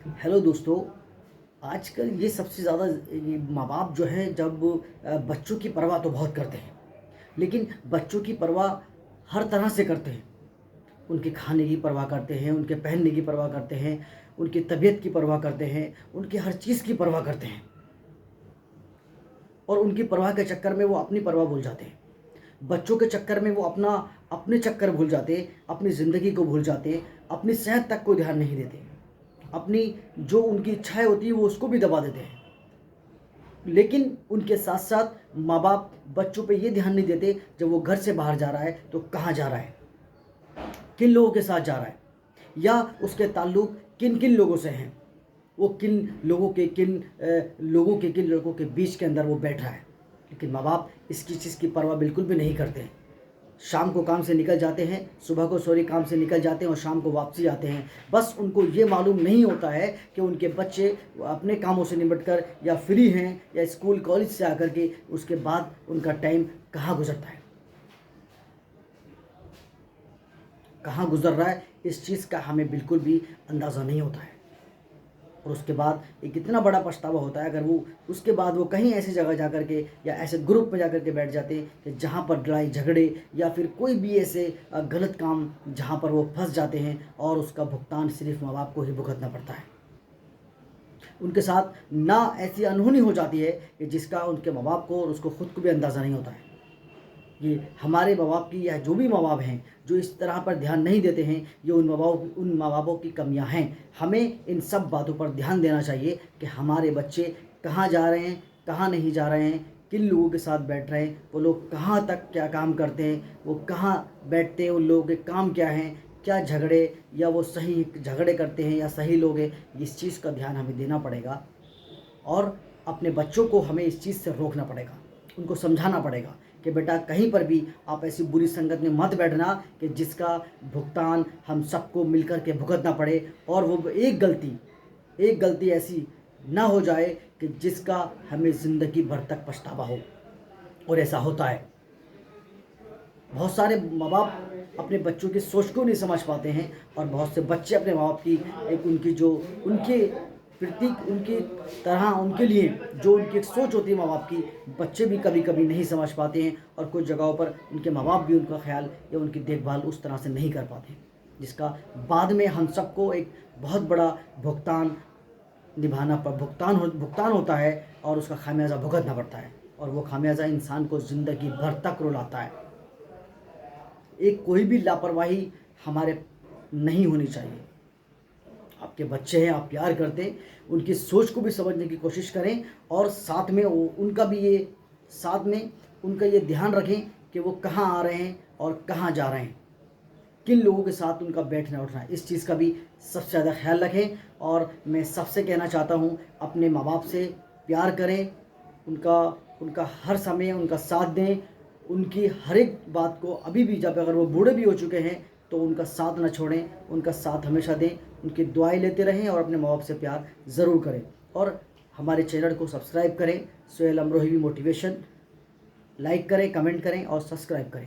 Hello दोस्तों। आजकल ये सबसे ज़्यादा ये माँ बाप जो है जब बच्चों की परवाह तो बहुत करते हैं, लेकिन बच्चों की परवाह हर तरह से करते हैं। उनके खाने की परवाह करते हैं, उनके पहनने की परवाह करते हैं, उनकी तबीयत की परवाह करते हैं, उनकी हर चीज़ की परवाह करते हैं और उनकी परवाह के चक्कर में वो अपनी परवाह भूल जाते हैं। बच्चों के चक्कर में वो अपने चक्कर भूल जाते, अपनी ज़िंदगी को भूल जाते, अपनी सेहत तक को ध्यान नहीं देते। अपनी जो उनकी इच्छाएँ होती हैं वो उसको भी दबा देते हैं। लेकिन उनके साथ-साथ माँ-बाप बच्चों पे ये ध्यान नहीं देते जब वो घर से बाहर जा रहा है तो कहाँ जा रहा है, किन लोगों के साथ जा रहा है या उसके ताल्लुक किन-किन लोगों से हैं। वो किन लोगों के बीच के अंदर वो बैठ रहा है। लेकिन माँ-बाप इसकी चीज़ की परवाह बिल्कुल भी नहीं करते हैं। शाम को काम से निकल जाते हैं, सुबह को काम से निकल जाते हैं और शाम को वापसी आते हैं। बस उनको ये मालूम नहीं होता है कि उनके बच्चे अपने कामों से निपट कर या फ्री हैं या स्कूल कॉलेज से आकर के उसके बाद उनका टाइम कहाँ गुज़रता है, कहाँ गुज़र रहा है, इस चीज़ का हमें बिल्कुल भी अंदाज़ा नहीं होता है। और उसके बाद एक इतना बड़ा पछतावा होता है अगर वो उसके बाद वो कहीं ऐसी जगह जा कर के या ऐसे ग्रुप में जा कर के बैठ जाते हैं कि जहाँ पर लड़ाई झगड़े या फिर कोई भी ऐसे गलत काम जहाँ पर वो फंस जाते हैं और उसका भुगतान सिर्फ माँ बाप को ही भुगतना पड़ता है। उनके साथ ना ऐसी अनहोनी हो जाती है कि जिसका उनके माँ बाप को और उसको खुद को भी अंदाज़ा नहीं होता है। ये हमारे माँ-बाप की या जो भी माँ-बाप हैं, जो इस तरह पर ध्यान नहीं देते हैं, ये उन माँ-बापों की कमियाँ हैं। हमें इन सब बातों पर ध्यान देना चाहिए कि हमारे बच्चे कहाँ जा रहे हैं, कहाँ नहीं जा रहे हैं, किन लोगों के साथ बैठ रहे हैं, वो लोग कहाँ तक क्या काम करते हैं, वो कहाँ बैठते हैं, उन लोगों के काम क्या हैं, क्या झगड़े या वो सही झगड़े करते हैं या सही लोग हैं, इस चीज़ का ध्यान हमें देना पड़ेगा। और अपने बच्चों को हमें इस चीज़ से रोकना पड़ेगा, उनको समझाना पड़ेगा कि बेटा कहीं पर भी आप ऐसी बुरी संगत में मत बैठना कि जिसका भुगतान हम सबको मिलकर के भुगतना पड़े और वो एक गलती ऐसी ना हो जाए कि जिसका हमें ज़िंदगी भर तक पछतावा हो। और ऐसा होता है। बहुत सारे माँ बाप अपने बच्चों की सोच को नहीं समझ पाते हैं और बहुत से बच्चे अपने माँ बाप की एक उनकी जो उनके प्रति उनकी तरह उनके लिए जो उनकी एक सोच होती है माँ बाप की, बच्चे भी कभी कभी नहीं समझ पाते हैं और कुछ जगहों पर उनके माँ बाप भी उनका ख्याल या उनकी देखभाल उस तरह से नहीं कर पाते हैं, जिसका बाद में हम सबको एक बहुत बड़ा भुगतान भुगतान होता है और उसका खामियाजा भुगतना पड़ता है और वो खामियाजा इंसान को ज़िंदगी भर तक रुलाता है। एक कोई भी लापरवाही हमारे नहीं होनी चाहिए। आपके बच्चे हैं, आप प्यार करते हैं, उनकी सोच को भी समझने की कोशिश करें और साथ में उनका ये ध्यान रखें कि वो कहाँ आ रहे हैं और कहाँ जा रहे हैं, किन लोगों के साथ उनका बैठना उठना है, इस चीज़ का भी सबसे ज़्यादा ख्याल रखें। और मैं सबसे कहना चाहता हूँ, अपने माँ बाप से प्यार करें, उनका उनका हर समय उनका साथ दें, उनकी हर एक बात को अभी भी जब अगर वो बूढ़े भी हो चुके हैं तो उनका साथ न छोड़ें, उनका साथ हमेशा दें, उनकी दुआएं लेते रहें और अपने माँ बाप से प्यार ज़रूर करें। और हमारे चैनल को सब्सक्राइब करें, सोहेल अमरोही मोटिवेशन, लाइक करें, कमेंट करें और सब्सक्राइब करें।